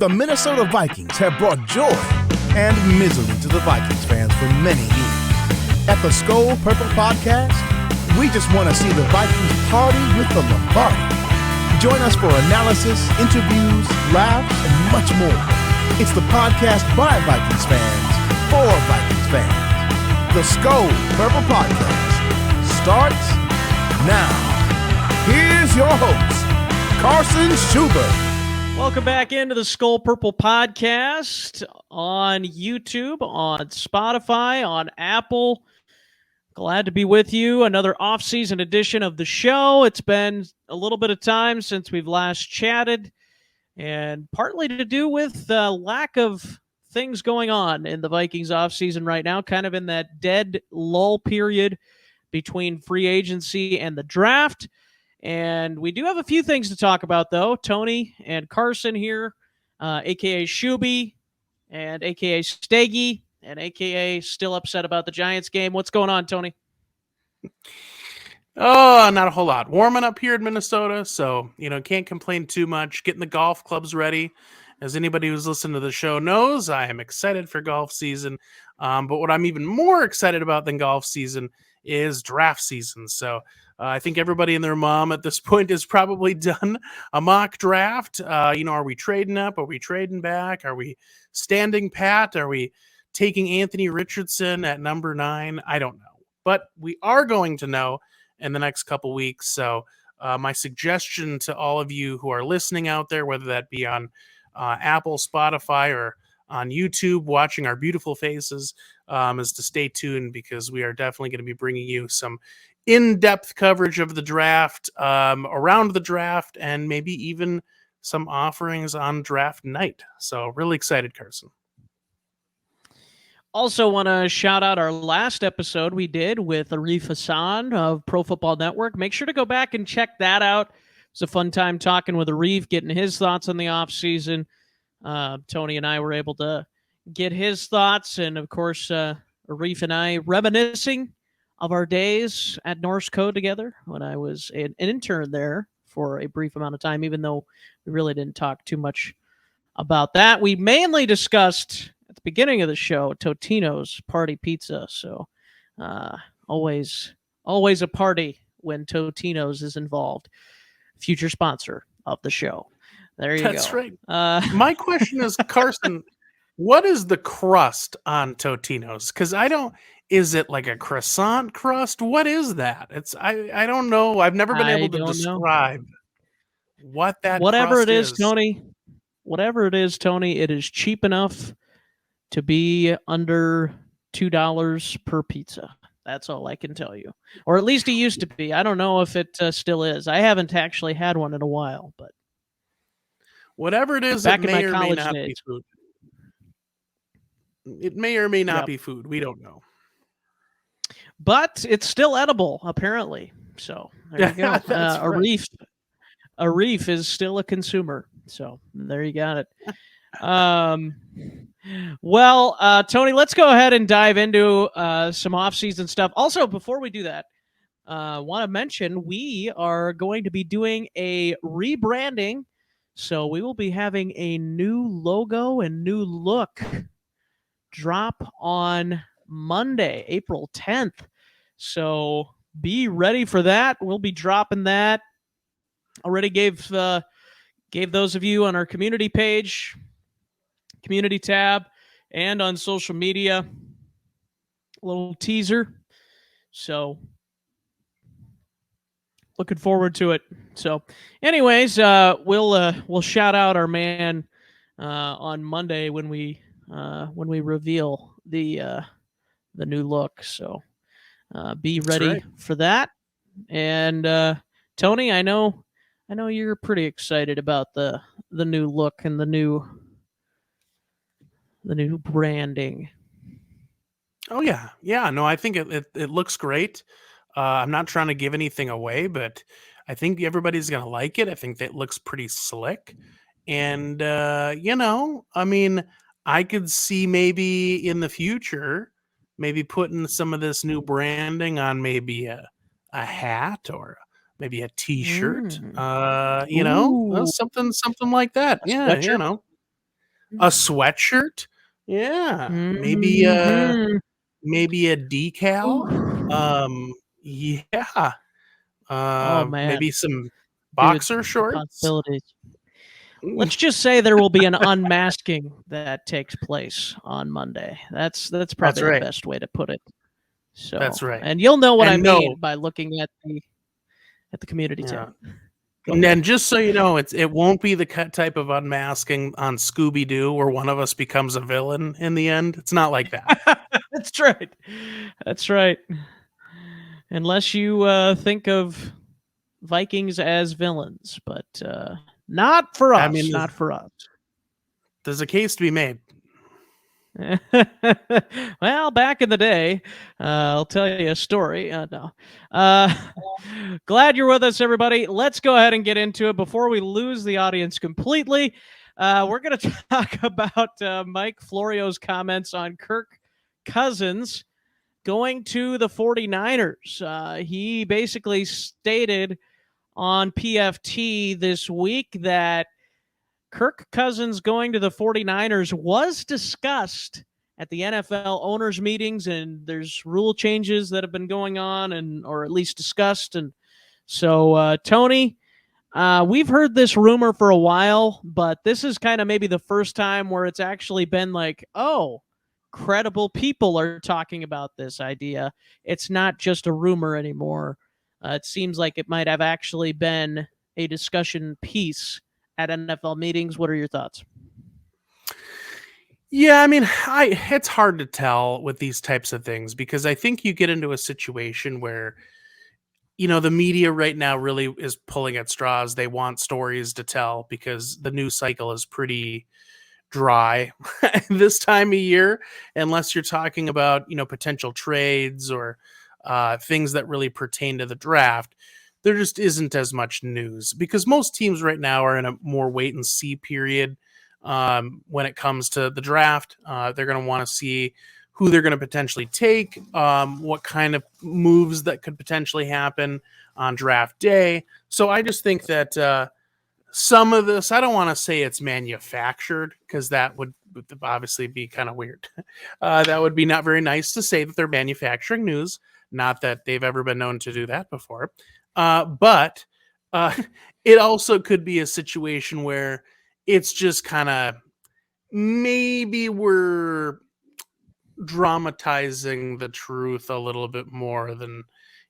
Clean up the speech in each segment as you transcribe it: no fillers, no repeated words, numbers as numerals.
The Minnesota Vikings have brought joy and misery to the Vikings fans for many years. At the Skol Purple Podcast, we just want to see the Vikings party with the Lombardi. Join us for analysis, interviews, laughs, and much more. It's the podcast by Vikings fans for Vikings fans. The Skol Purple Podcast starts now. Here's your host, Carson Schubert. Welcome back into the Skol Purple Podcast on YouTube, on Spotify, on Apple. Glad to be with you. Another off-season edition of the show. It's been a little bit of time since we've last chatted, and partly to do with the lack of things going on in the Vikings off-season right now, kind of in that dead lull period between free agency and the draft. And we do have a few things to talk about, though. Tony and Carson here, a.k.a. Shuby, and a.k.a. Steggy, and a.k.a. still upset about the Giants game. What's going on, Tony? Oh, not a whole lot. Warming up here in Minnesota, so, can't complain too much. Getting the golf clubs ready. As anybody who's listened to the show knows, I am excited for golf season. But what I'm even more excited about than golf season is draft season. So I think everybody and their mom at this point has probably done a mock draft. Are we trading up? Are we trading back? Are we standing pat? Are we taking Anthony Richardson at number 9? I don't know. But we are going to know in the next couple weeks. So my suggestion to all of you who are listening out there, whether that be on Apple, Spotify, or on YouTube watching our beautiful faces, is to stay tuned, because we are definitely going to be bringing you some in-depth coverage of the draft, around the draft, and maybe even some offerings on draft night. So really excited, Carson. Also want to shout out our last episode we did with Arif Hassan of Pro Football Network. Make sure to go back and check that out. It's a fun time talking with Arif, getting his thoughts on the offseason. Tony and I were able to get his thoughts, and of course, Arif and I reminiscing of our days at Norse Code together when I was an intern there for a brief amount of time, even though we really didn't talk too much about that. We mainly discussed at the beginning of the show Totino's Party Pizza. So always a party when Totino's is involved. Future sponsor of the show. There you go. That's right. My question is, Carson, what is the crust on Totino's? Because is it like a croissant crust? What is that? I don't know. I've never been able to describe what that whatever crust it is, Tony. Whatever it is, Tony, it is cheap enough to be under $2 per pizza. That's all I can tell you. Or at least it used to be. I don't know if it still is. I haven't actually had one in a while, but whatever it is, it may or may not be food. It may or may not be food. We don't know. But it's still edible, apparently. So there you go. Arif is still a consumer. So there you got it. Tony, let's go ahead and dive into some off-season stuff. Also, before we do that, want to mention we are going to be doing a rebranding. So we will be having a new logo and new look drop on Monday, April 10th. So be ready for that. We'll be dropping that. Already gave those of you on our community page, community tab, and on social media a little teaser. So looking forward to it. So anyways, we'll shout out our man on Monday when we reveal the new look. So be ready for that. And Tony, I know you're pretty excited about the new look and the new branding. Oh yeah. No, I think it looks great. I'm not trying to give anything away, but I think everybody's gonna like it. I think that looks pretty slick, and I could see maybe in the future, maybe putting some of this new branding on maybe a hat or maybe a T-shirt, something like that. Yeah, Sweatshirt? A sweatshirt? Yeah. Maybe a decal? Yeah. Oh man, Maybe some dude, boxer the shorts? possibilities. Let's just say there will be an unmasking that takes place on Monday. That's That's probably the right. best way to put it. So, That's right. and you'll know what I And no, mean by looking at the community yeah. tab. Go And ahead. then just so you know, it won't be the type of unmasking on Scooby Doo where one of us becomes a villain in the end. It's not like that. That's right. That's right. Unless you think of Vikings as villains, but not for I us. mean, Not for us. there's a case to be made. Well, back in the day, I'll tell you a story. No. Uh, glad you're with us, everybody. Let's go ahead and get into it before we lose the audience completely. We're going to talk about Mike Florio's comments on Kirk Cousins going to the 49ers. He basically stated on PFT this week that Kirk Cousins going to the 49ers was discussed at the NFL owners meetings, and there's rule changes that have been going on, and or at least discussed. And so, Tony, we've heard this rumor for a while, but this is kind of maybe the first time where it's actually been like, oh, credible people are talking about this idea. It's not just a rumor anymore. It seems like it might have actually been a discussion piece at NFL meetings. What are your thoughts? Yeah, I mean, it's hard to tell with these types of things because I think you get into a situation where the media right now really is pulling at straws. They want stories to tell because the news cycle is pretty dry this time of year, unless you're talking about, potential trades or things that really pertain to the draft. There just isn't as much news because most teams right now are in a more wait and see period when it comes to the draft. They're going to want to see who they're going to potentially take, what kind of moves that could potentially happen on draft day. So I just think that some of this, I don't want to say it's manufactured because that would obviously be kind of weird. That would be not very nice to say that they're manufacturing news. Not that they've ever been known to do that before. But it also could be a situation where it's just kind of maybe we're dramatizing the truth a little bit more than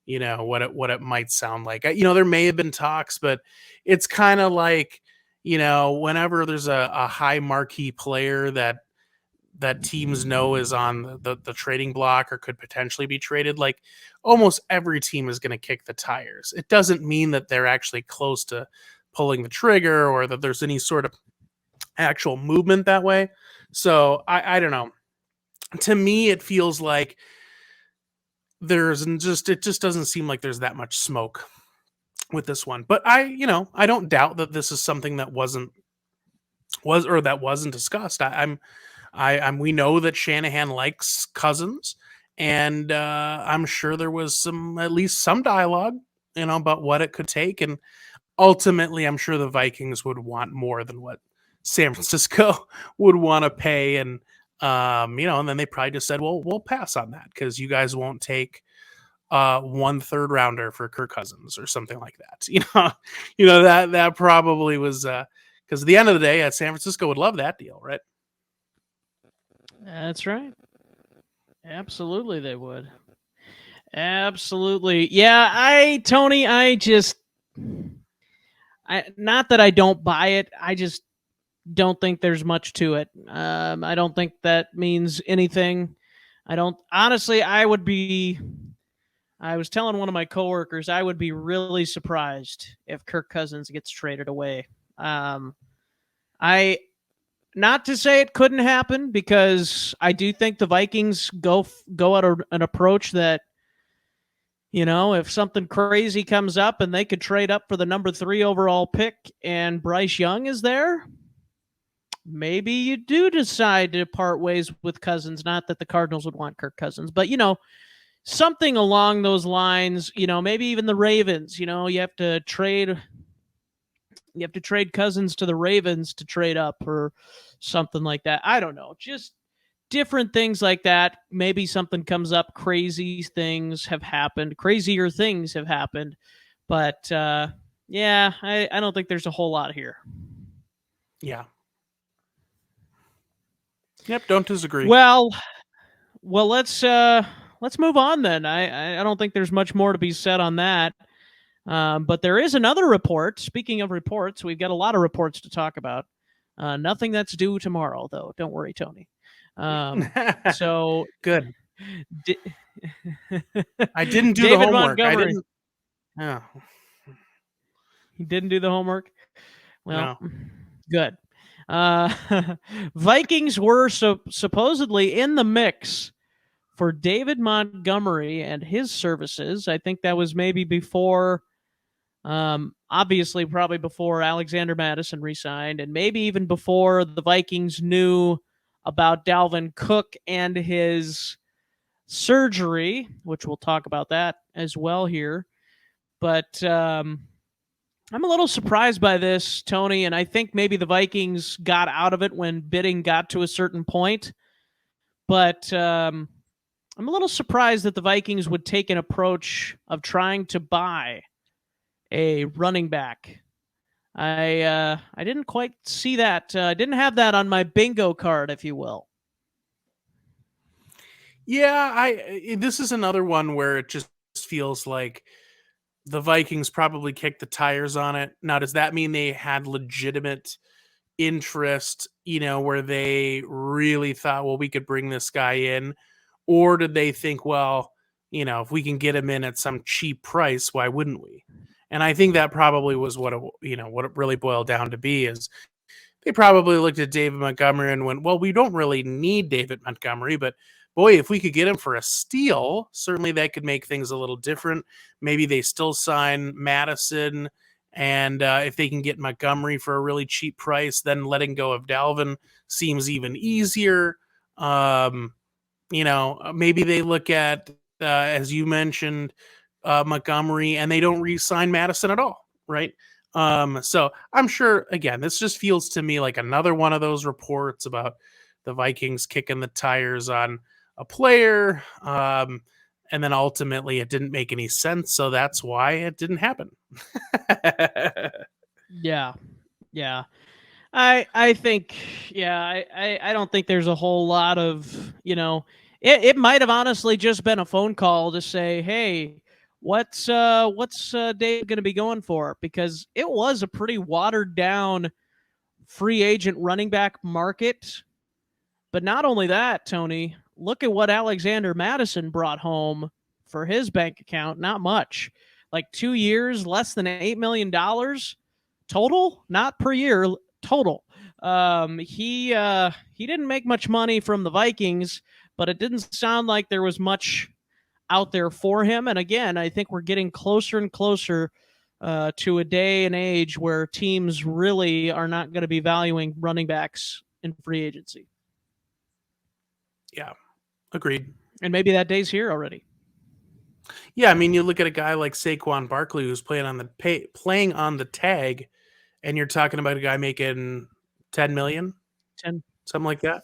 what it might sound like. There may have been talks, but it's kind of like whenever there's a high marquee player that teams know is on the trading block or could potentially be traded, like almost every team is going to kick the tires. It doesn't mean that they're actually close to pulling the trigger or that there's any sort of actual movement that way. So I don't know. To me, it feels like it just doesn't seem like there's that much smoke with this one. But I don't doubt that this is something that wasn't discussed. We know that Shanahan likes Cousins, and I'm sure there was at least some dialogue, about what it could take. And ultimately, I'm sure the Vikings would want more than what San Francisco would want to pay. And and then they probably just said, well, we'll pass on that because you guys won't take 1/3 rounder for Kirk Cousins or something like that. That probably was because at the end of the day, San Francisco would love that deal, right? That's right. Absolutely, they would. Absolutely. Yeah, Tony, not that I don't buy it. I just don't think there's much to it. I don't think that means anything. Honestly, I was telling one of my coworkers, I would be really surprised if Kirk Cousins gets traded away. Not to say it couldn't happen, because I do think the Vikings go at an approach that, if something crazy comes up and they could trade up for the number 3 overall pick and Bryce Young is there, maybe you do decide to part ways with Cousins. Not that the Cardinals would want Kirk Cousins, but, something along those lines, maybe even the Ravens, you have to trade You have to trade Cousins to the Ravens to trade up or something like that. I don't know. Just different things like that. Maybe something comes up. Crazier things have happened. But yeah, I don't think there's a whole lot here. Yeah. Yep, don't disagree. Well, let's move on then. I don't think there's much more to be said on that. But there is another report. Speaking of reports, we've got a lot of reports to talk about. Nothing that's due tomorrow, though. Don't worry, Tony. So good. I didn't do David the homework. Montgomery. I didn't. Yeah. He didn't do the homework. Well, No. Good. Vikings were supposedly in the mix for David Montgomery and his services. I think that was maybe before, obviously, probably before Alexander Mattison resigned, and maybe even before the Vikings knew about Dalvin Cook and his surgery, which we'll talk about that as well here. But I'm a little surprised by this, Tony, and I think maybe the Vikings got out of it when bidding got to a certain point. But I'm a little surprised that the Vikings would take an approach of trying to buy a running back. I didn't quite see that. I didn't have that on my bingo card, if you will. Yeah, this is another one where it just feels like the Vikings probably kicked the tires on it. Now, does that mean they had legitimate interest, where they really thought, well, we could bring this guy in? Or did they think, well, if we can get him in at some cheap price, why wouldn't we? And I think that probably was what it really boiled down to be is they probably looked at David Montgomery and went, well, we don't really need David Montgomery, but boy, if we could get him for a steal, certainly that could make things a little different. Maybe they still sign Mattison, and if they can get Montgomery for a really cheap price, then letting go of Dalvin seems even easier. Maybe they look at, as you mentioned, Montgomery, and they don't re-sign Mattison at all, right? So I'm sure, again, this just feels to me like another one of those reports about the Vikings kicking the tires on a player, and then ultimately it didn't make any sense, so that's why it didn't happen. Yeah. I think, I don't think there's a whole lot of, it might have honestly just been a phone call to say, hey, what's Dave going to be going for? Because it was a pretty watered down free agent running back market. But not only that, Tony, look at what Alexander Mattison brought home for his bank account. Not much. Like 2 years, less than $8 million total, not per year, total. He didn't make much money from the Vikings, but it didn't sound like there was much out there for him. And again, I think we're getting closer and closer to a day and age where teams really are not going to be valuing running backs in free agency. Yeah, agreed. And maybe that day's here already. Yeah, I mean, you look at a guy like Saquon Barkley who's playing on the tag, and you're talking about a guy making $10 million, something like that.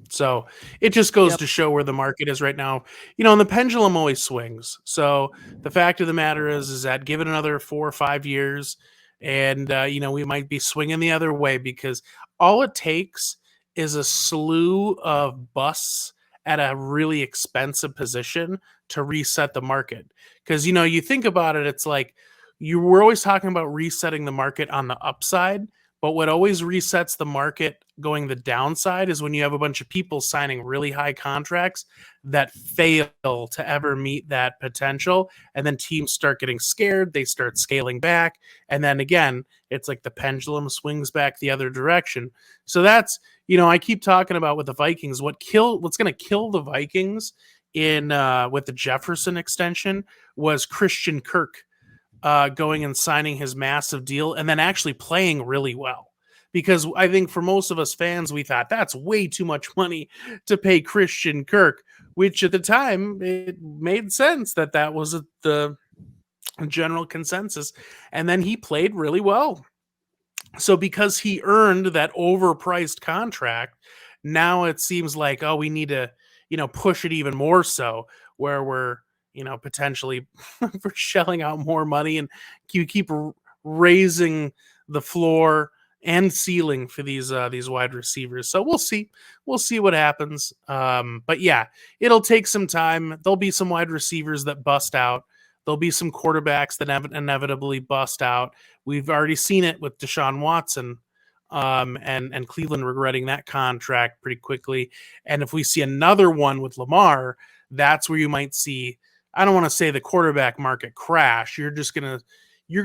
So it just goes to show where the market is right now. And the pendulum always swings. So the fact of the matter is that give it another 4 or 5 years, and we might be swinging the other way, because all it takes is a slew of busts at a really expensive position to reset the market. Because, you think about it, it's like we're always talking about resetting the market on the upside, but what always resets the market going the downside is when you have a bunch of people signing really high contracts that fail to ever meet that potential. And then teams start getting scared. They start scaling back. And then again, it's like the pendulum swings back the other direction. So that's, I keep talking about with the Vikings, what's going to kill the Vikings with the Jefferson extension was Christian Kirk going and signing his massive deal and then actually playing really well. Because I think for most of us fans, we thought that's way too much money to pay Christian Kirk, which at the time it made sense that was the general consensus. And then he played really well. So because he earned that overpriced contract, now it seems like, oh, we need to, push it even more so, where we're, potentially for shelling out more money, and you keep raising the floor and ceiling for these wide receivers. So we'll see what happens. But yeah, it'll take some time. There'll be some wide receivers that bust out. There'll be some quarterbacks that inevitably bust out. We've already seen it with Deshaun Watson, and Cleveland regretting that contract pretty quickly. And if we see another one with Lamar, that's where you might see, I don't want to say the quarterback market crash. You're going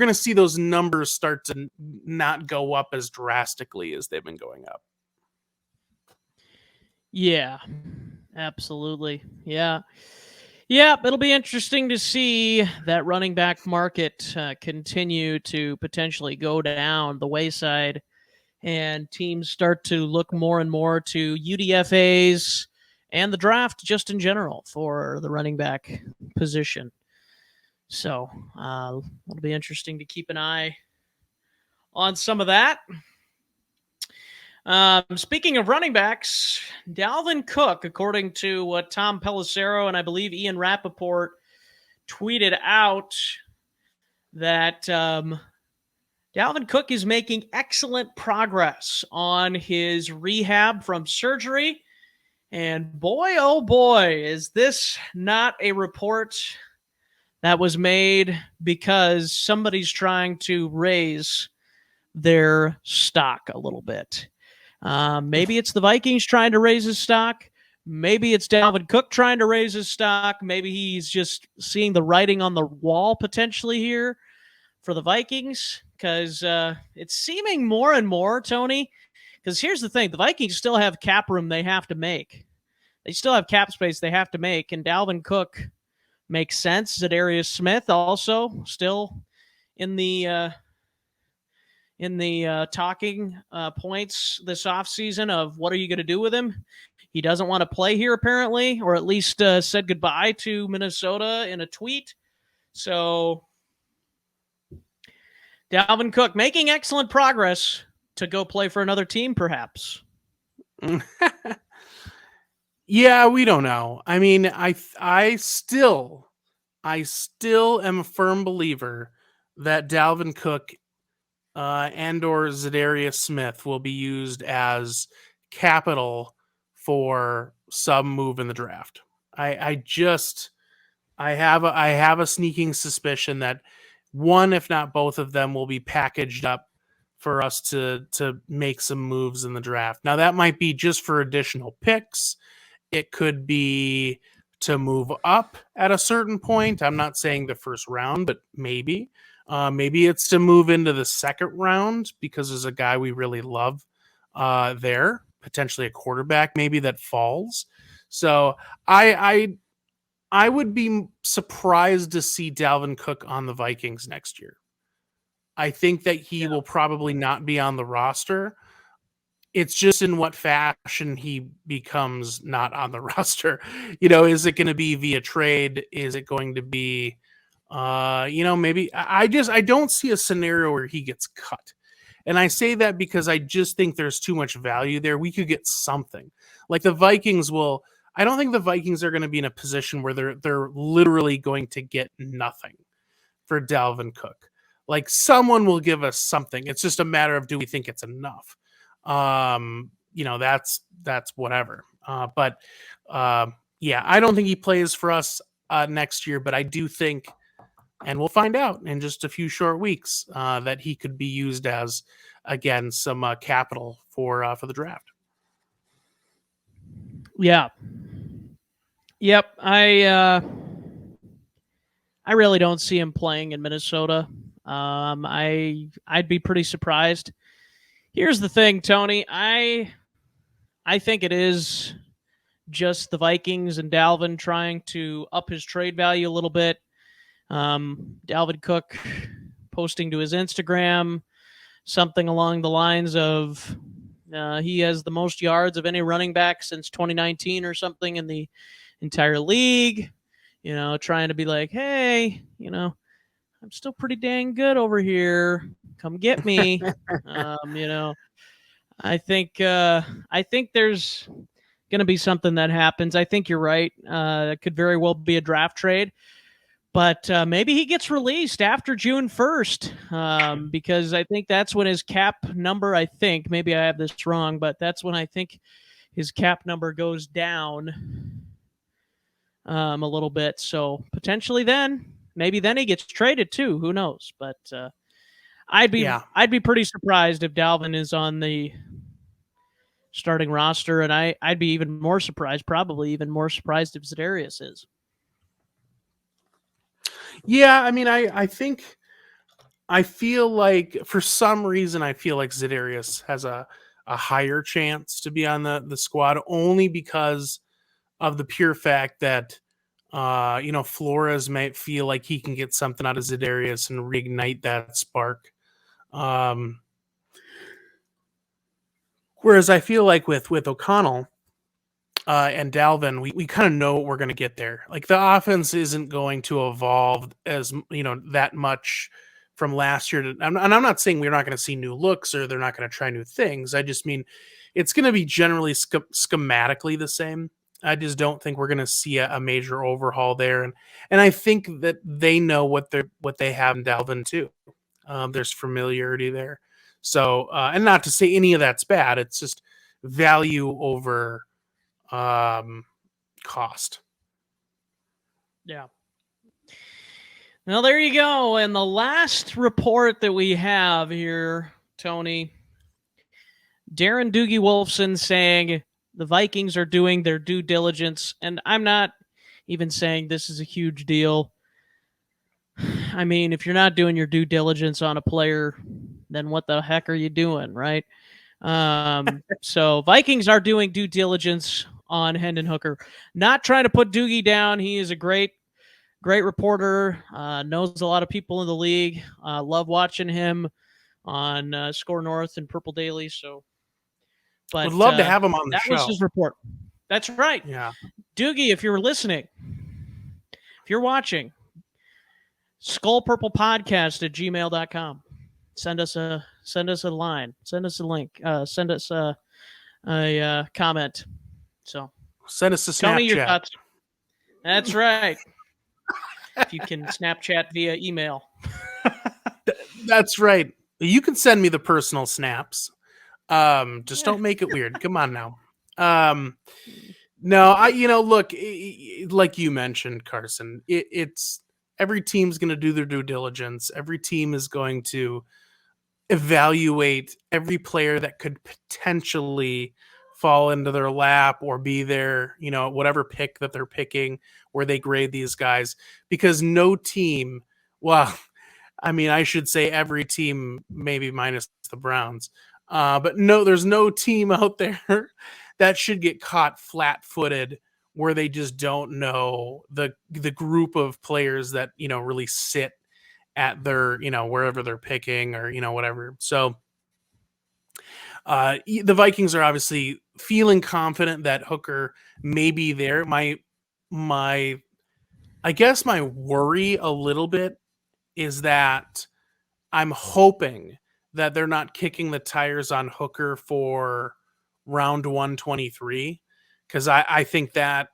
to see those numbers start to not go up as drastically as they've been going up. Yeah, absolutely. Yeah. Yeah, it'll be interesting to see that running back market continue to potentially go down the wayside, and teams start to look more and more to UDFAs and the draft just in general for the running back position. So it'll be interesting to keep an eye on some of that. Speaking of running backs, Dalvin Cook, according to what Tom Pelissero and I believe Ian Rappaport tweeted out, that Dalvin Cook is making excellent progress on his rehab from surgery. And boy, oh boy, is this not a report that was made because somebody's trying to raise their stock a little bit. Maybe it's the Vikings trying to raise his stock. Maybe it's Dalvin Cook trying to raise his stock. Maybe he's just seeing the writing on the wall potentially here for the Vikings, because it's seeming more and more, Tony, because here's the thing. The Vikings still have cap room they have to make. They still have cap space they have to make, and Dalvin Cook makes sense. Zadarius Smith also still in the talking points this offseason of what are you going to do with him. He doesn't want to play here apparently, or at least said goodbye to Minnesota in a tweet. So Dalvin Cook making excellent progress to go play for another team perhaps. Yeah, we don't know. I mean, I still am a firm believer that Dalvin Cook and or Zadarius Smith will be used as capital for some move in the draft. I have a sneaking suspicion that one, if not both of them, will be packaged up for us to make some moves in the draft. Now that might be just for additional picks. It could be to move up at a certain point. I'm not saying the first round, but maybe. Maybe it's to move into the second round because there's a guy we really love there, potentially a quarterback maybe that falls. So I would be surprised to see Dalvin Cook on the Vikings next year. I think that he will probably not be on the roster. It's just in what fashion he becomes not on the roster. Is it going to be via trade? Is it going to be, maybe I don't see a scenario where he gets cut. And I say that because I just think there's too much value there. We could get something like the Vikings will. I don't think the Vikings are going to be in a position where they're literally going to get nothing for Dalvin Cook. Like someone will give us something. It's just a matter of, do we think it's enough? That's whatever. But I don't think he plays for us next year, but I do think, and we'll find out in just a few short weeks, that he could be used as, again, some capital for the draft. Yeah. Yep. I really don't see him playing in Minnesota. I'd be pretty surprised. Here's the thing, Tony. I think it is just the Vikings and Dalvin trying to up his trade value a little bit. Dalvin Cook posting to his Instagram something along the lines of he has the most yards of any running back since 2019 or something in the entire league. Trying to be like, hey, I'm still pretty dang good over here. Come get me. I think there's going to be something that happens. I think you're right. It could very well be a draft trade, but maybe he gets released after June 1st because I think that's when his cap number, I think, maybe I have this wrong, but that's when I think his cap number goes down a little bit. So potentially maybe then he gets traded too. Who knows? But I'd be pretty surprised if Dalvin is on the starting roster, and I'd be even more surprised, probably even more surprised if Za'Darius is. Yeah, I mean, I feel like for some reason I feel like Za'Darius has a higher chance to be on the squad only because of the pure fact that Flores might feel like he can get something out of Za'Darius and reignite that spark. Whereas I feel like with O'Connell and Dalvin, we kind of know what we're going to get there. Like the offense isn't going to evolve as that much from last year. And I'm not saying we're not going to see new looks or they're not going to try new things. I just mean it's going to be generally schematically the same. I just don't think we're going to see a major overhaul there. And I think that they know what they have in Dalvin too. There's familiarity there. So, and not to say any of that's bad. It's just value over cost. Yeah. Well, there you go. And the last report that we have here, Tony, Darren Doogie Wolfson saying the Vikings are doing their due diligence. And I'm not even saying this is a huge deal. I mean, if you're not doing your due diligence on a player, then what the heck are you doing, right? So Vikings are doing due diligence on Hendon Hooker. Not trying to put Doogie down. He is a great reporter. Knows a lot of people in the league. Love watching him on Score North and Purple Daily. So, but would love to have him on the show. That was his report. That's right. Yeah, Doogie, if you're listening, if you're watching, skullpurplepodcast@gmail.com. Send us a line. Send us a link. Send us a comment. So send us a Snapchat. Tell me your thoughts. That's right. If you can Snapchat via email. That's right. You can send me the personal snaps. Just don't make it weird. Come on now. No, look, like you mentioned, Carson, it's every team's going to do their due diligence. Every team is going to evaluate every player that could potentially fall into their lap or be their, whatever pick that they're picking where they grade these guys, because no team, well, I mean, I should say every team, maybe minus the Browns, but no, there's no team out there that should get caught flat-footed where they just don't know the group of players that, really sit at their, wherever they're picking or, whatever. So the Vikings are obviously feeling confident that Hooker may be there. I guess my worry a little bit is that I'm hoping that they're not kicking the tires on Hooker for round 123, because I think that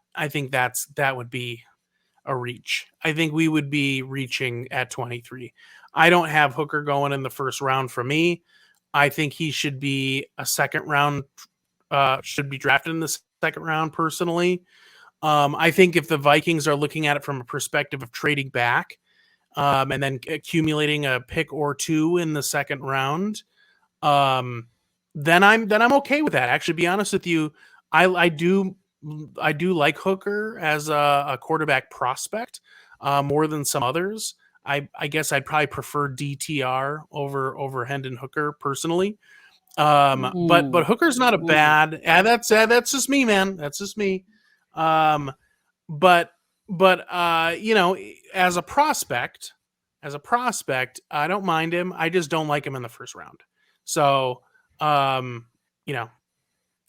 would be a reach. I think we would be reaching at 23. I don't have Hooker going in the first round for me. I think he should be a second round, should be drafted in the second round personally. I think if the Vikings are looking at it from a perspective of trading back and then accumulating a pick or two in the second round, then I'm okay with that. Actually, to be honest with you, I do like Hooker as a quarterback prospect more than some others. I guess I'd probably prefer DTR over Hendon Hooker personally. But Hooker's not a bad. That's just me, man. That's just me. But as a prospect, I don't mind him. I just don't like him in the first round. So,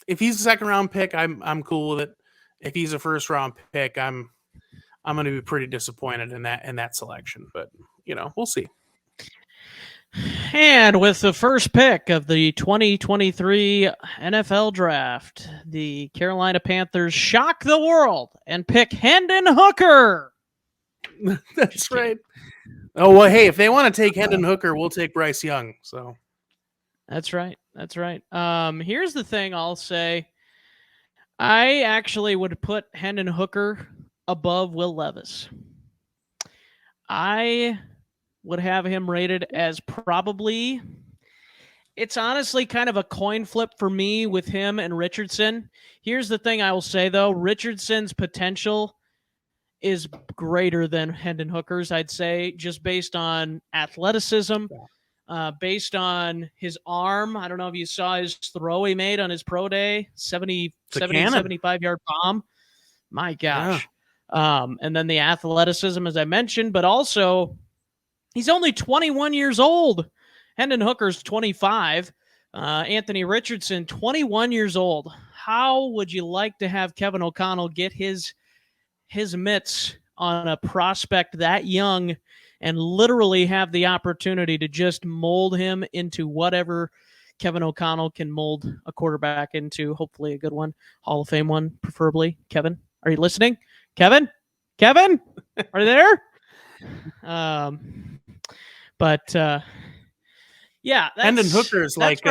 if he's a second round pick, I'm cool with it. If he's a first round pick, I'm going to be pretty disappointed in that selection, but we'll see. And with the first pick of the 2023 NFL Draft, the Carolina Panthers shock the world and pick Hendon Hooker. That's right. Oh, well, hey, if they want to take Hendon Hooker, we'll take Bryce Young. So That's right. That's right. Here's the thing I'll say. I actually would put Hendon Hooker above Will Levis. I would have him rated as probably, it's honestly kind of a coin flip for me with him and Richardson. Here's the thing I will say, though. Richardson's potential is greater than Hendon Hooker's, I'd say, just based on athleticism, based on his arm. I don't know if you saw his throw he made on his pro day, 75-yard bomb. My gosh. Yeah. And then the athleticism, as I mentioned, but also he's only 21 years old. Hendon Hooker's 25. Anthony Richardson, 21 years old. How would you like to have Kevin O'Connell get his mitts on a prospect that young and literally have the opportunity to just mold him into whatever Kevin O'Connell can mold a quarterback into, hopefully a good one, Hall of Fame one, preferably. Kevin, are you listening? Kevin, are you there? Yeah, Hendon Hooker is like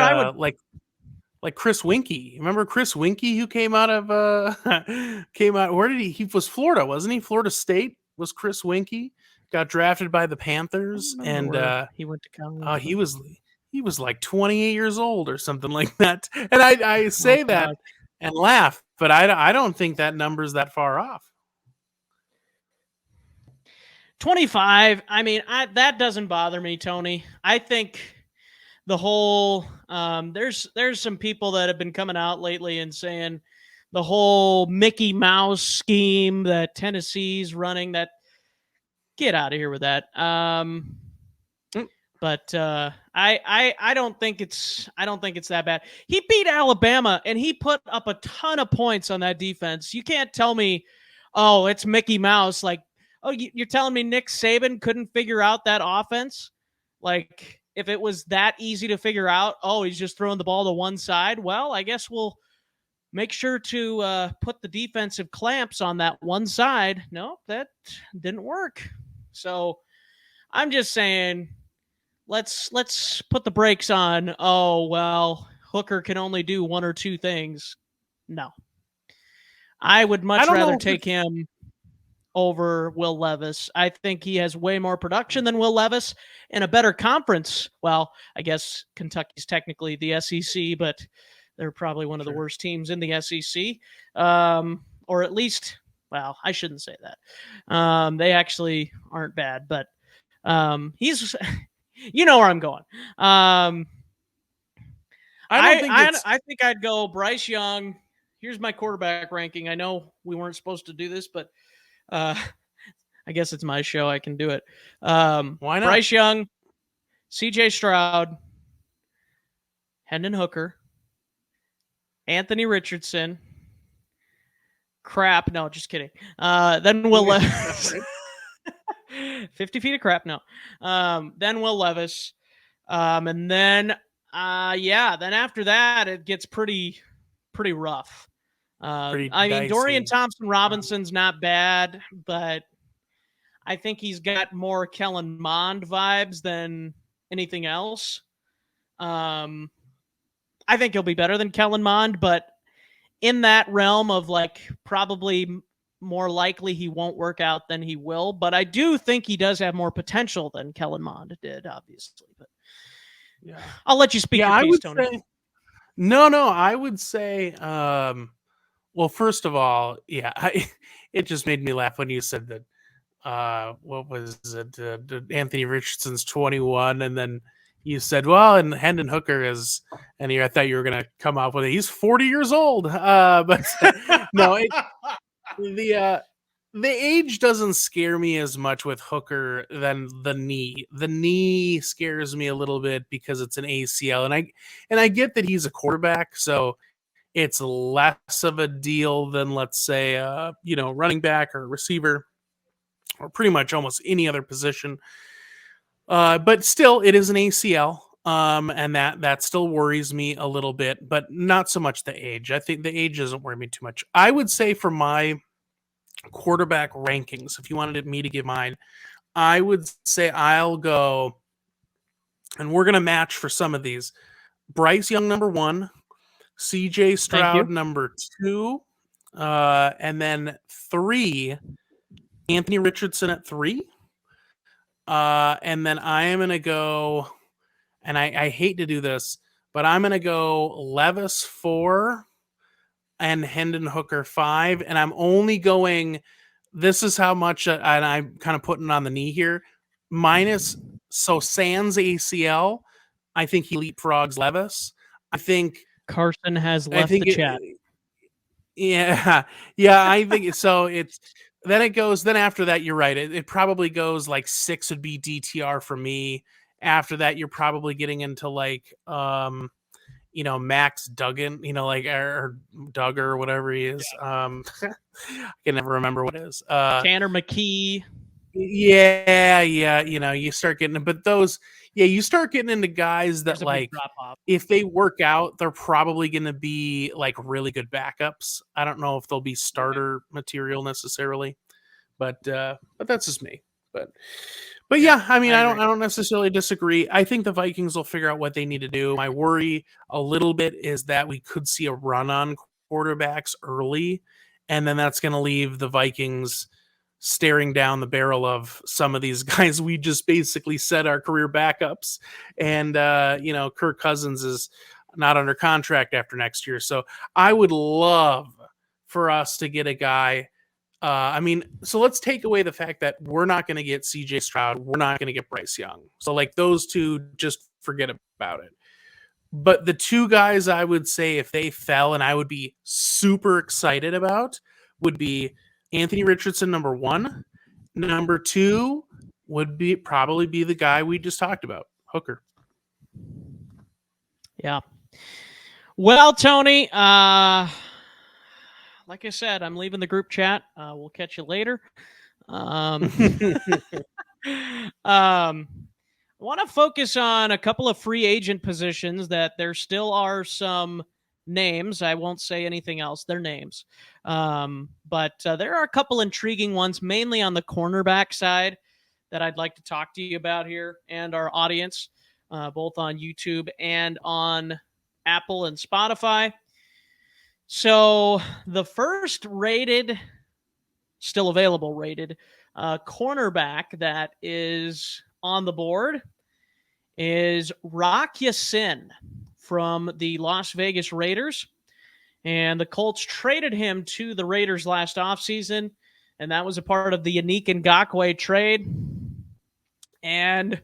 Chris Winkie. Remember Chris Winkie, who came out? Where did he was Florida, wasn't he? Florida State was Chris Winkie. Got drafted by the Panthers, and he went to college. He was like 28 years old or something like that. And I say that and laugh, but I don't think that number's that far off. 25. I mean, that doesn't bother me, Tony. I think the whole there's some people that have been coming out lately and saying the whole Mickey Mouse scheme that Tennessee's running, that get out of here with that. But I don't think it's that bad. He beat Alabama and he put up a ton of points on that defense. You can't tell me, oh, it's Mickey Mouse. Like, oh, you're telling me Nick Saban couldn't figure out that offense? Like, if it was that easy to figure out, oh, he's just throwing the ball to one side. Well, I guess we'll make sure to put the defensive clamps on that one side. No, that didn't work. So I'm just saying, let's put the brakes on. Oh, well, Hooker can only do one or two things. No. I would much rather take him over Will Levis. I think he has way more production than Will Levis in a better conference. Well, I guess Kentucky's technically the SEC, but they're probably one of the worst teams in the SEC. Or at least, well, I shouldn't say that. They actually aren't bad, but he's, you know where I'm going. I think I'd go Bryce Young. Here's my quarterback ranking. I know we weren't supposed to do this, but I guess it's my show. I can do it. Why not? Bryce Young, CJ Stroud, Hendon Hooker, Anthony Richardson. Crap. No, just kidding. Then Will Levis. 50 feet of crap. No. Then Will Levis. And then, then after that, it gets pretty rough. I mean, Dorian Thompson-Robinson's not bad, but I think he's got more Kellen Mond vibes than anything else. I think he'll be better than Kellen Mond, but in that realm of like probably more likely he won't work out than he will. But I do think he does have more potential than Kellen Mond did, obviously. But yeah, I'll let you speak your piece, Tony. No, I would say, well, first of all, it just made me laugh when you said that, what was it? Anthony Richardson's 21, and then you said, well, and Hendon Hooker is, and I thought you were going to come up with it. He's 40 years old. But no, the age doesn't scare me as much with Hooker than the knee. The knee scares me a little bit because it's an ACL, and I get that he's a quarterback, so it's less of a deal than, let's say, running back or receiver or pretty much almost any other position. But still, it is an ACL. And that still worries me a little bit, but not so much the age. I think the age doesn't worry me too much. I would say for my quarterback rankings, if you wanted me to give mine, I would say I'll go, and we're going to match for some of these. Bryce Young, number 1, CJ Stroud, number 2, and then 3, Anthony Richardson at 3. And then I am going to go, and I hate to do this, but I'm going to go Levis 4 and Hendon Hooker 5. And I'm only going, this is how much, and I'm kind of putting on the knee here, so sans ACL, I think he leapfrogs Levis. I think Carson has left the chat. Yeah, I think so. Then after that, you're right. It probably goes like 6 would be DTR for me. After that, you're probably getting into like, Max Duggan, like, or Duggar or whatever he is. Yeah. I can never remember what it is. Tanner McKee. Yeah. You start getting, but those, you start getting into guys that, like, if they work out, they're probably going to be like really good backups. I don't know if they'll be starter material necessarily, but that's just me. But yeah, I mean, I don't necessarily disagree. I think the Vikings will figure out what they need to do. My worry a little bit is that we could see a run on quarterbacks early, and then that's going to leave the Vikings staring down the barrel of some of these guys we just basically said are career backups. And, Kirk Cousins is not under contract after next year. So I would love for us to get a guy. So let's take away the fact that we're not going to get CJ Stroud. We're not going to get Bryce Young. So like those two, just forget about it. But the two guys I would say if they fell and I would be super excited about would be Anthony Richardson, number 1. Number 2 would probably be the guy we just talked about, Hooker. Yeah. Well, Tony, like I said, I'm leaving the group chat. We'll catch you later. I want to focus on a couple of free agent positions that there still are some names. I won't say anything else. They're names. But there are a couple intriguing ones, mainly on the cornerback side, that I'd like to talk to you about here and our audience, both on YouTube and on Apple and Spotify. So the first still available rated cornerback that is on the board is Rock Ya-Sin from the Las Vegas Raiders. And the Colts traded him to the Raiders last offseason, and that was a part of the Yannick Ngakoue trade. And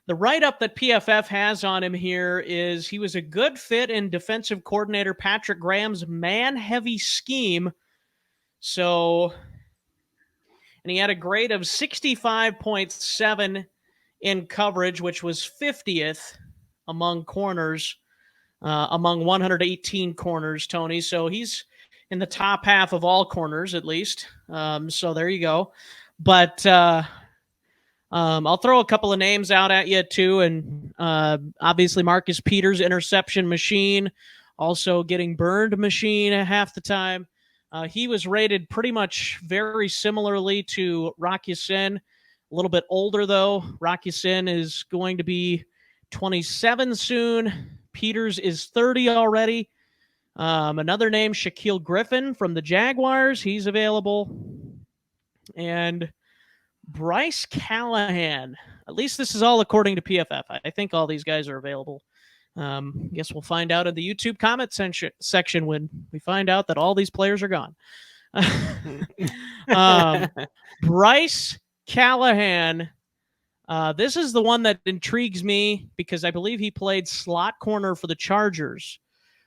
the write-up that PFF has on him here is he was a good fit in defensive coordinator Patrick Graham's man-heavy scheme. So, and he had a grade of 65.7 in coverage, which was 50th among corners, among 118 corners, Tony. So he's in the top half of all corners, at least. So there you go. But I'll throw a couple of names out at you, too. And obviously Marcus Peters, interception machine, also getting burned machine half the time. He was rated pretty much very similarly to Rock Ya-Sin. A little bit older, though. Rock Ya-Sin is going to be 27 soon. Peters is 30 already. Another name, Shaquille Griffin from the Jaguars. He's available. And Bryce Callahan. At least this is all according to PFF. I think all these guys are available. Guess we'll find out in the YouTube comment section when we find out that all these players are gone. Bryce Callahan. This is the one that intrigues me because I believe he played slot corner for the Chargers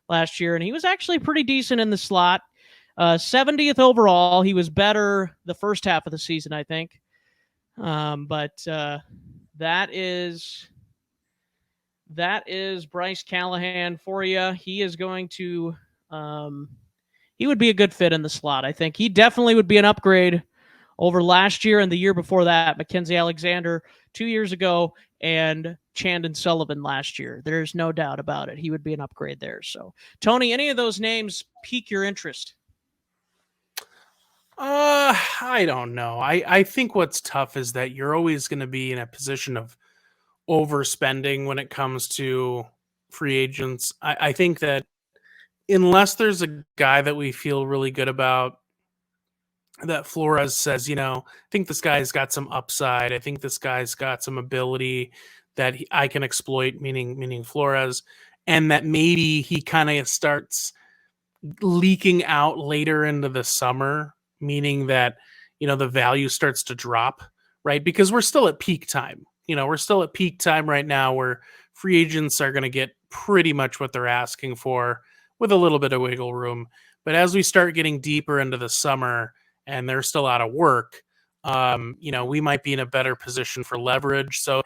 last year, and he was actually pretty decent in the slot. 70th overall. He was better the first half of the season, I think. But that is Bryce Callahan for you. He is going to he would be a good fit in the slot, I think. He definitely would be an upgrade over last year and the year before that. Mackenzie Alexander 2 years ago and Chandon Sullivan last year. There's no doubt about it. He would be an upgrade there. So, Tony, any of those names pique your interest? I don't know. I think what's tough is that you're always going to be in a position of overspending when it comes to free agents. I think that unless there's a guy that we feel really good about, that Flores says, I think this guy's got some upside. I think this guy's got some ability that I can exploit, meaning Flores, and that maybe he kind of starts leaking out later into the summer, meaning that, the value starts to drop, right? Because we're still at peak time. We're still at peak time right now where free agents are going to get pretty much what they're asking for with a little bit of wiggle room. But as we start getting deeper into the summer and they're still out of work, we might be in a better position for leverage. So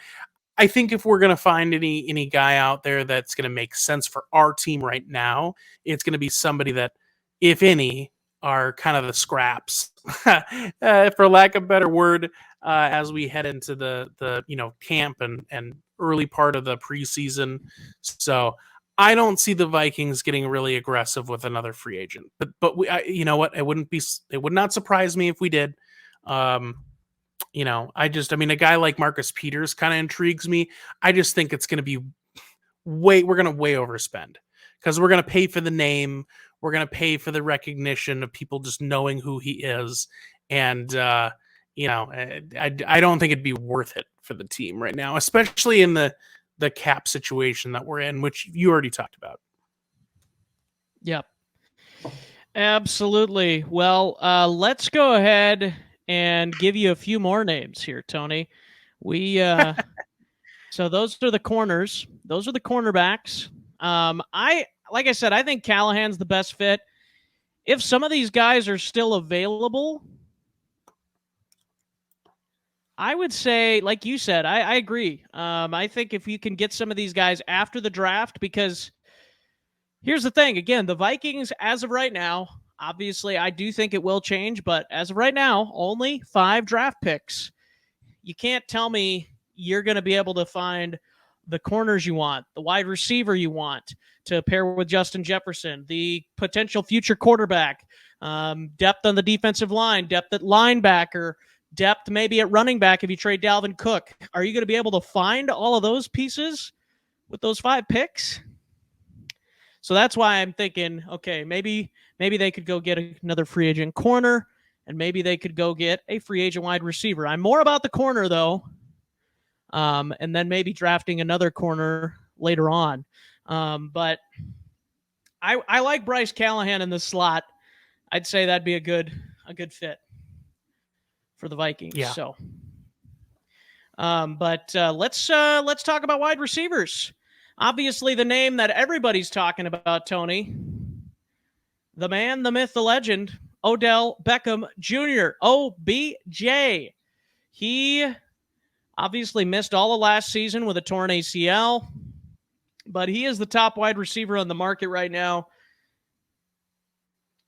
I think if we're going to find any guy out there that's going to make sense for our team right now, it's going to be somebody that, if any, are kind of the scraps, for lack of a better word, as we head into the camp and early part of the preseason. So I don't see the Vikings getting really aggressive with another free agent. But you know what? It would not surprise me if we did. A guy like Marcus Peters kind of intrigues me. I just think it's going to be we're going to way overspend because we're going to pay for the name. We're going to pay for the recognition of people just knowing who he is. And, I don't think it'd be worth it for the team right now, especially in the cap situation that we're in, which you already talked about. Yep. Absolutely. Well, let's go ahead and give you a few more names here, Tony. So those are the corners. Those are the cornerbacks. Like I said, I think Callahan's the best fit. If some of these guys are still available, I would say, like you said, I agree. I think if you can get some of these guys after the draft, because here's the thing. Again, the Vikings, as of right now, obviously I do think it will change, but as of right now, only 5 draft picks. You can't tell me you're going to be able to find the corners you want, the wide receiver you want to pair with Justin Jefferson, the potential future quarterback, depth on the defensive line, depth at linebacker, depth maybe at running back if you trade Dalvin Cook. Are you going to be able to find all of those pieces with those 5 picks? So that's why I'm thinking, okay, maybe they could go get another free agent corner, and maybe they could go get a free agent wide receiver. I'm more about the corner, though, and then maybe drafting another corner later on. But I like Bryce Callahan in the slot. I'd say that'd be a good fit for the Vikings. Yeah. So, let's talk about wide receivers. Obviously, the name that everybody's talking about, Tony, the man, the myth, the legend, Odell Beckham Jr., OBJ. He obviously missed all of last season with a torn ACL, but he is the top wide receiver on the market right now.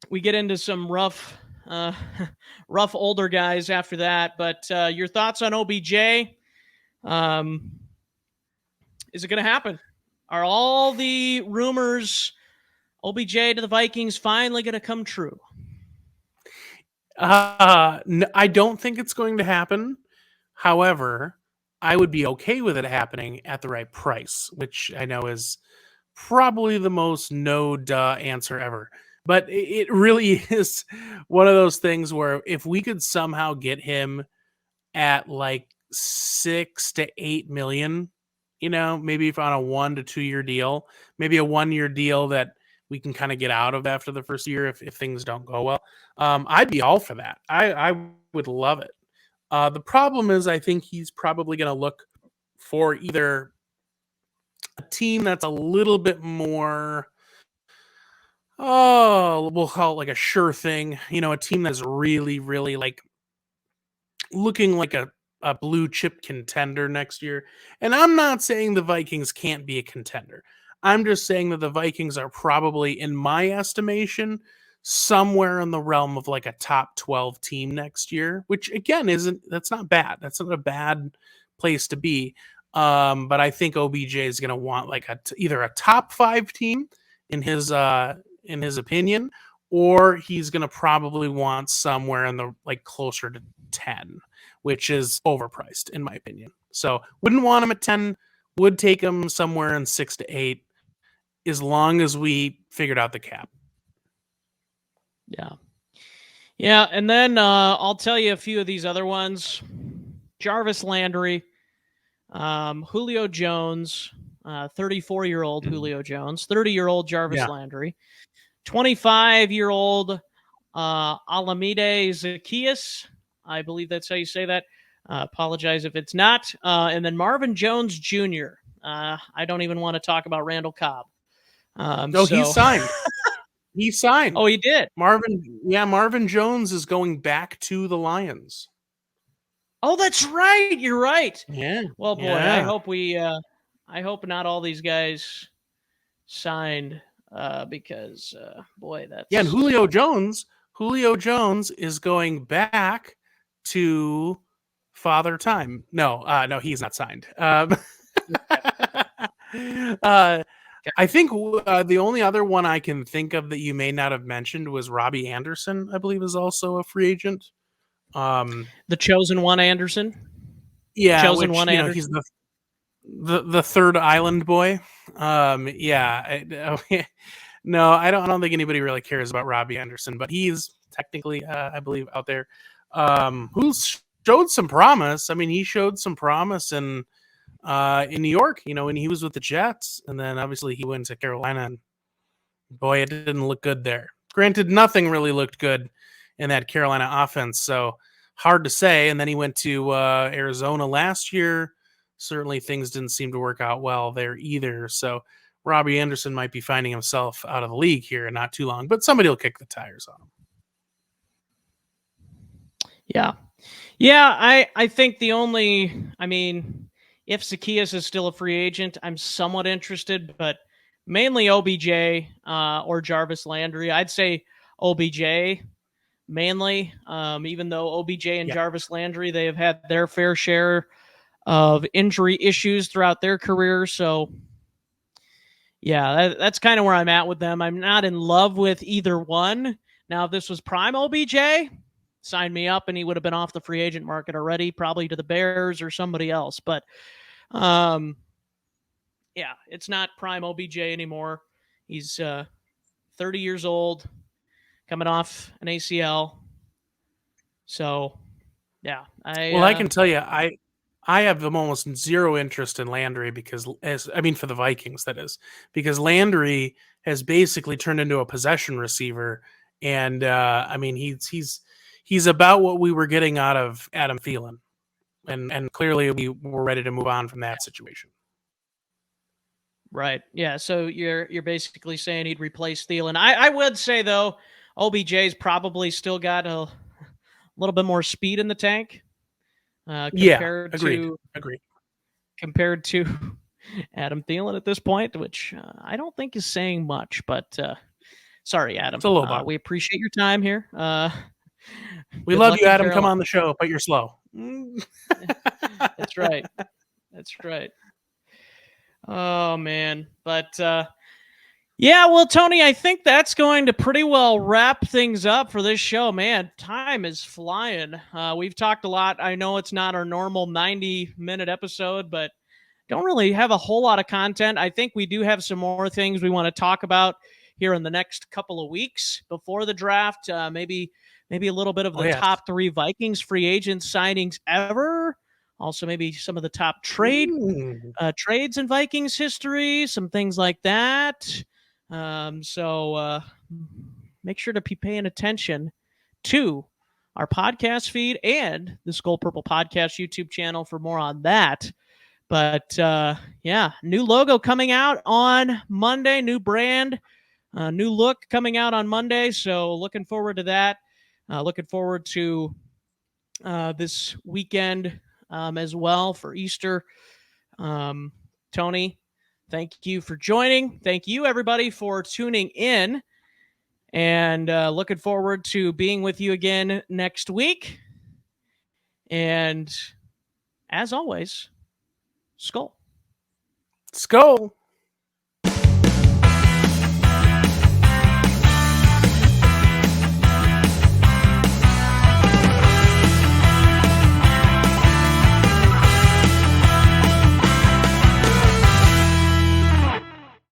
We get into some rough older guys after that, but your thoughts on OBJ? Is it going to happen? Are all the rumors OBJ to the Vikings finally going to come true? No, I don't think it's going to happen. However, I would be okay with it happening at the right price, which I know is probably the most no-duh answer ever. But it really is one of those things where if we could somehow get him at like 6 to 8 million, maybe if on a 1 to 2 year deal, maybe a 1 year deal that we can kind of get out of after the first year if things don't go well, I'd be all for that. I would love it. The problem is I think he's probably going to look for either a team that's a little bit more, we'll call it like a sure thing, a team that's really, really like looking like a blue chip contender next year. And I'm not saying the Vikings can't be a contender. I'm just saying that the Vikings are probably, in my estimation, somewhere in the realm of like a top 12 team next year, which again that's not bad. That's not a bad place to be. But I think OBJ is going to want like either a top 5 team in his opinion, or he's going to probably want somewhere in the like closer to 10, which is overpriced in my opinion. So wouldn't want him at 10, would take him somewhere in 6 to 8 as long as we figured out the cap. Yeah. Yeah, and then I'll tell you a few of these other ones. Jarvis Landry, Julio Jones, 34-year-old Julio Jones, 30-year-old Jarvis Landry, 25-year-old Alameda Zacchaeus. I believe that's how you say that. Apologize if it's not. And then Marvin Jones Jr. I don't even want to talk about Randall Cobb. He's signed. He signed. Oh, he did? Marvin Jones is going back to the Lions. Oh, that's right. You're right. Yeah. Well, boy, yeah. I hope not all these guys signed because, boy, that's... Yeah, and Julio Jones is going back to Father Time. No, he's not signed. I think the only other one I can think of that you may not have mentioned was Robbie Anderson, I believe is also a free agent. The chosen one Anderson? Yeah, chosen one Anderson. He's the third island boy. No, I don't think anybody really cares about Robbie Anderson, but he's technically, I believe, out there. Who's showed some promise. I mean, he showed some promise in New York, when he was with the Jets, and then obviously he went to Carolina, and boy, it didn't look good there. Granted, nothing really looked good in that Carolina offense, so hard to say. And then he went to Arizona last year. Certainly things didn't seem to work out well there either. So Robbie Anderson might be finding himself out of the league here in not too long, but somebody will kick the tires on him. Yeah, I think if Zacchaeus is still a free agent, I'm somewhat interested, but mainly OBJ or Jarvis Landry. I'd say OBJ mainly, even though OBJ and Jarvis Landry, they have had their fair share of injury issues throughout their career. So, yeah, that's kind of where I'm at with them. I'm not in love with either one. Now, if this was prime OBJ, sign me up and he would have been off the free agent market already, probably to the Bears or somebody else. But, it's not prime OBJ anymore. He's 30 years old, coming off an ACL. So, yeah. I can tell you, I have almost zero interest in Landry for the Vikings, that is, because Landry has basically turned into a possession receiver. And, he's about what we were getting out of Adam Thielen. And clearly we were ready to move on from that situation. Right. Yeah. So you're basically saying he'd replace Thielen. I would say, though, OBJ's probably still got a little bit more speed in the tank. Compared to Adam Thielen at this point, which I don't think is saying much, but sorry, Adam. It's a little bit. We appreciate your time here. We love you, Adam. Come on the show, but you're slow. That's right. Oh, man. But well, Tony, I think that's going to pretty well wrap things up for this show. Man, time is flying. We've talked a lot. I know it's not our normal 90-minute episode, but don't really have a whole lot of content. I think we do have some more things we want to talk about here in the next couple of weeks before the draft. Maybe a little bit of the top 3 Vikings free agent signings ever. Also, maybe some of the top trades in Vikings history, some things like that. So make sure to be paying attention to our podcast feed and the Skol Purple Podcast YouTube channel for more on that. But new logo coming out on Monday, new brand, new look coming out on Monday. So looking forward to that. Looking forward to this weekend as well for Easter. Tony, thank you for joining. Thank you, everybody, for tuning in. And looking forward to being with you again next week. And as always, Skol. Skol.